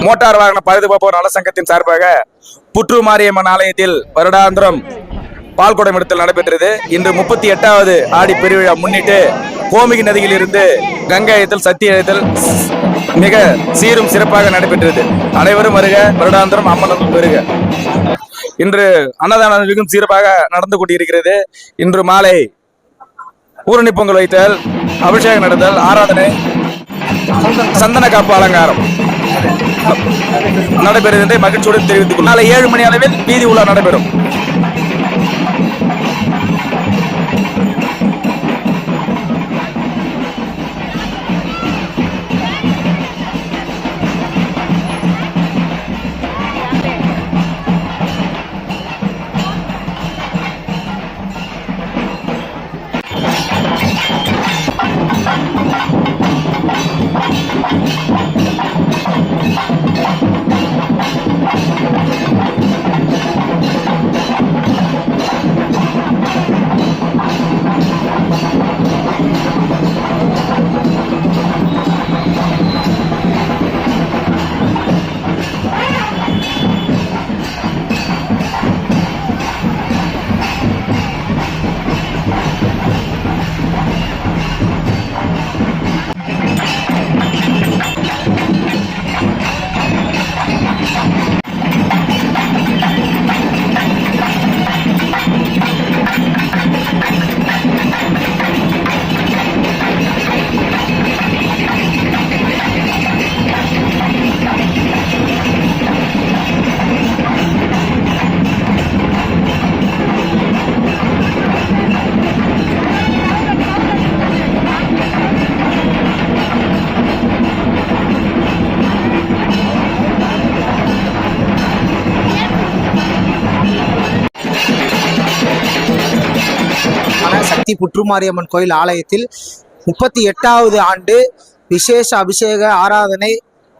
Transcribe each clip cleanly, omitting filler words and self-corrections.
Motor வாகன பாதுகாப்போர் நல சங்கத்தின் சார்பாக புற்று மாரியம்மன் ஆலயத்தில் வருடாந்திரம் பால்குடம் எடுத்தல் நடைபெற்றது. இன்று 38வது ஆடி பெருவிழா முன்னிட்டு கோமிகி நதியில் இருந்து கங்கை அழைத்தல் சக்தி அழைத்தல் மிக சீரும் சிறப்பாக நடைபெற்றது. அனைவரும் வருக, வருடாந்திரம் அம்மன் வருக. இன்று அன்னதானம் மிகவும் சீரப்பாக நடந்து கொண்டிருக்கிறது. இன்று மாலை ஊரணி பொங்கல் வைத்தல், அபிஷேகம் நடத்தல், ஆராதனை, சந்தன காப்பு அலங்காரம் நடைபெறும் என்று மகிழ்ச்சியுடன் தெரிவித்துக் கொள்ளும். நாளை 7 மணி அளவில் வீதி உலா நடைபெறும். சக்தி புற்றுமாரியம்மன் கோயில் ஆலயத்தில் 38வது ஆண்டு விசேஷ அபிஷேக ஆராதனை,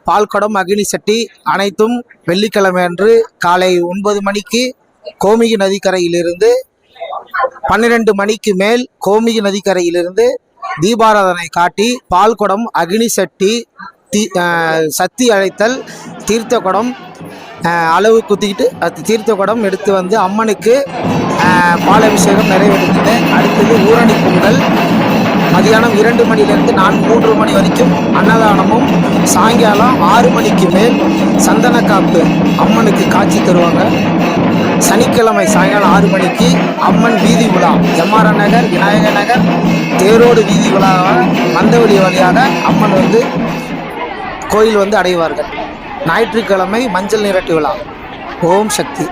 பால்குடம், அக்னி சட்டி அனைத்தும் வெள்ளிக்கிழமை அன்று காலை 9 மணிக்கு கோமிகி நதிக்கரையிலிருந்து 12 மணிக்கு மேல் கோமிகி நதிக்கரையிலிருந்து தீபாராதனை காட்டி பால்குடம், அக்னி சட்டி, சக்தி அழைத்தல், தீர்த்த குடம் அளவு குத்திக்கிட்டு தீர்த்த குடம் எடுத்து வந்து அம்மனுக்கு பாலபிஷேகம் நிறைவேறுகிறது. அடுத்தது ஊரணி பொங்கல் மதியானம் 2 மணிலிருந்து 3 மணி வரைக்கும் அன்னதானமும், சாயங்காலம் 6 மணிக்கு மேல் சந்தன காப்பு அம்மனுக்கு காட்சி தருவாங்க. சனிக்கிழமை சாயங்காலம் 6 மணிக்கு அம்மன் வீதி உலா எம்ஆர்என் நகர், விநாயகர் நகர் தேரோடு வீதி உலாவாக மந்தவெளி வழியாக அம்மன் வந்து கோயில் வந்து அடைவார்கள். ஞாயிற்றுக்கிழமை மஞ்சள் நீராட்டு விழா. ஓம் சக்தி.